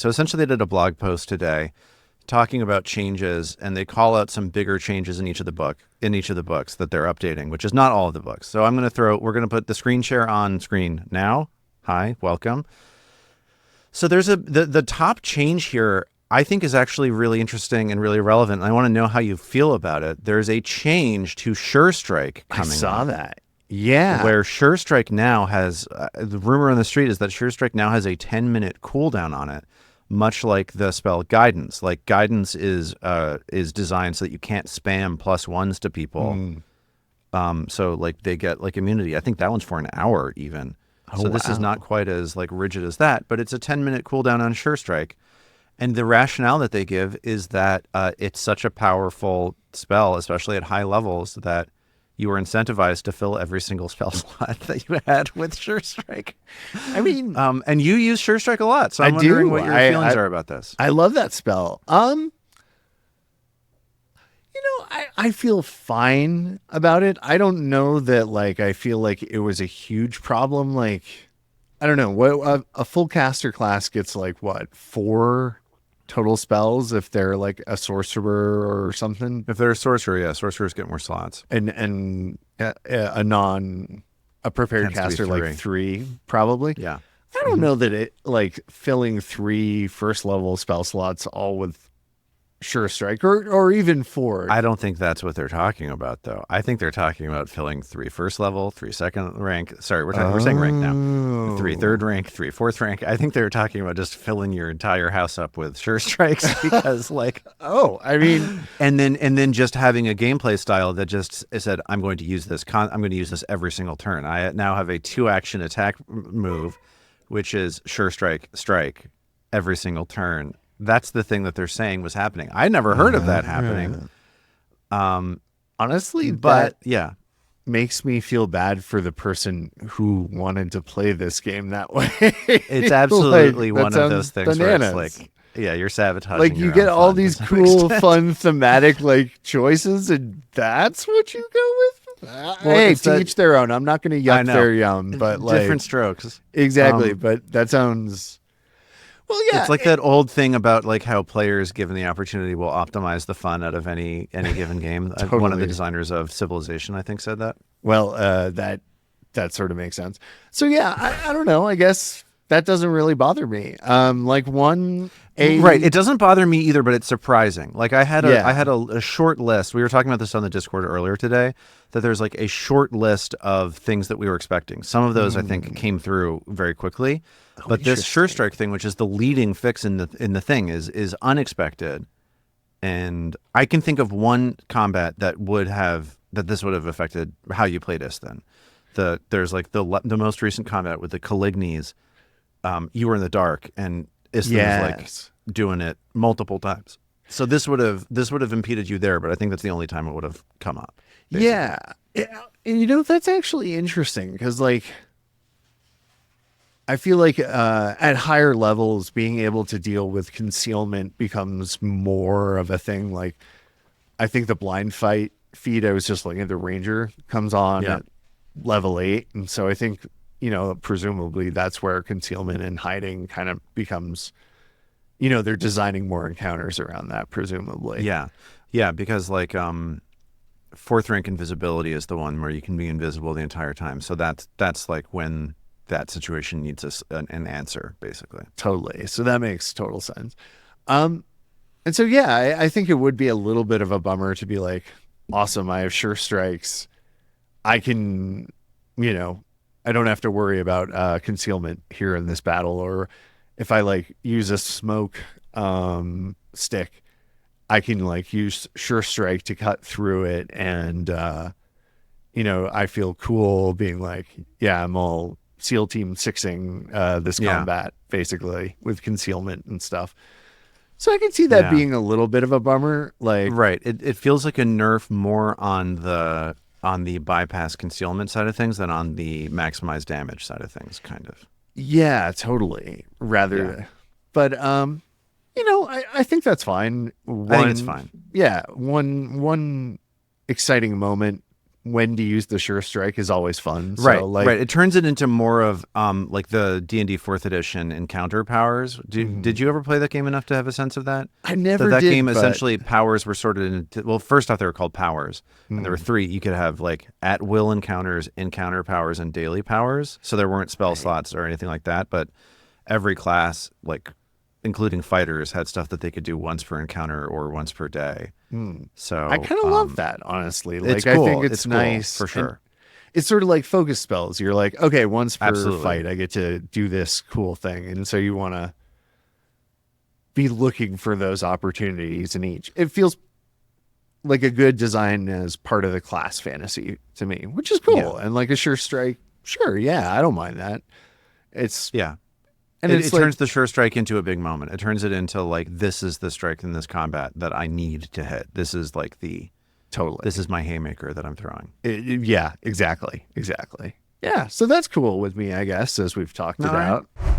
So essentially, they did a blog post today talking about changes, and they call out some bigger changes in each of the books that they're updating, which is not all of the books. So we're going to put the screen share on screen now. Hi, welcome. So there's the top change here, I think, is actually really interesting and really relevant. I want to know how you feel about it. There's a change to Sure Strike coming. I saw that. Yeah. Where Sure Strike now has, the rumor on the street is that Sure Strike now has a 10-minute cooldown on it, much like the spell Guidance. Like, Guidance is designed so that you can't spam +1s to people. So like they get like immunity. I think that one's for an hour even. So this is not quite as like rigid as that, but it's a 10-minute cooldown on Sure Strike. And the rationale that they give is that it's such a powerful spell, especially at high levels, that you are incentivized to fill every single spell slot that you had with Sure Strike. I mean, and you use Sure Strike a lot, so I'm wondering what your feelings are about this. I love that spell. I feel fine about it. I don't know that like I feel like it was a huge problem. Like, I don't know what a full caster class gets like what 4 total spells if they're like a sorcerer or something. If they're a sorcerer, yeah, sorcerers get more slots. And a prepared caster like 3 probably. Yeah. I don't know that it like filling 3 first level spell slots all with Sure Strike or even 4. I don't think that's what they're talking about, though. I think they're talking about filling 3 first level, 3 second rank. Sorry, we're saying rank now. 3 third rank, 3 fourth rank. I think they're talking about just filling your entire house up with Sure Strikes because, like, I mean, and then just having a gameplay style that just said, I'm going to use this. I'm going to use this every single turn. I now have a 2-action attack move, which is Sure Strike every single turn. That's the thing that they're saying was happening. I never heard of that happening. Honestly, but yeah, makes me feel bad for the person who wanted to play this game that way. It's absolutely like, one of those things bananas. where it's like, yeah, you're sabotaging. Like you get all these cool, fun, thematic like choices, and that's what you go with. Hey, to each their own. I'm not going to yuck their yum, but like different strokes. Exactly, but that sounds. Well, yeah, it's like that old thing about like how players, given the opportunity, will optimize the fun out of any given game. Totally. One of the designers of Civilization, I think, said that. Well, that sort of makes sense. So yeah, I don't know. I guess that doesn't really bother me. Right. It doesn't bother me either, but it's surprising. Like I had a short list. We were talking about this on the Discord earlier today. That there's like a short list of things that we were expecting. Some of those I think came through very quickly. But this Sure Strike thing, which is the leading fix in the thing, is unexpected. And I can think of one combat that this would have affected how you play this. Then there's like the most recent combat with the Calignes. You were in the dark, and Istan was like doing it multiple times. So this would have impeded you there, but I think that's the only time it would have come up. Basically. Yeah, and that's actually interesting because like. I feel like at higher levels, being able to deal with concealment becomes more of a thing. Like, I think the blind fight feat, I was just looking at the Ranger, comes on at level 8. And so I think, presumably that's where concealment and hiding kind of becomes, they're designing more encounters around that, presumably. Yeah. Yeah, because like 4th rank invisibility is the one where you can be invisible the entire time. So that's like when that situation needs an answer, basically. Totally. So that makes total sense. And so, yeah, I think it would be a little bit of a bummer to be like, awesome, I have Sure Strikes. I can, I don't have to worry about concealment here in this battle. Or if I like use a smoke stick, I can like use Sure Strike to cut through it. And, I feel cool being like, yeah, I'm all SEAL Team 6ing this combat, basically, with concealment and stuff. So I can see that being a little bit of a bummer. Like, right. It feels like a nerf more on the bypass concealment side of things than on the maximize damage side of things, kind of. Yeah, totally. But I think that's fine. I think it's fine. Yeah, one exciting moment when to use the sure strike is always fun. So, Right, like, right. It turns it into more of like the D&D 4th edition encounter powers. Did you ever play that game enough to have a sense of that? I never that did. game but... essentially powers were sorted into, well, first off they were called powers, and there were 3. You could have like at will encounters, encounter powers, and daily powers. So there weren't spell slots or anything like that, but every class, like including fighters, had stuff that they could do once per encounter or once per day. So I kind of love that, honestly. Like, it's cool. I think it's cool, nice for sure. It's sort of like focus spells. You're like, okay, once per Absolutely. fight, I get to do this cool thing. And so you want to be looking for those opportunities in each. It feels like a good design as part of the class fantasy to me, which is cool. Yeah. And like a sure strike, sure, yeah, I don't mind that. It's and it like, turns the sure strike into a big moment. It turns it into like, this is the strike in this combat that I need to hit. This is like this is my haymaker that I'm throwing. Yeah, exactly. Yeah, so that's cool with me, I guess, as we've talked about. Right.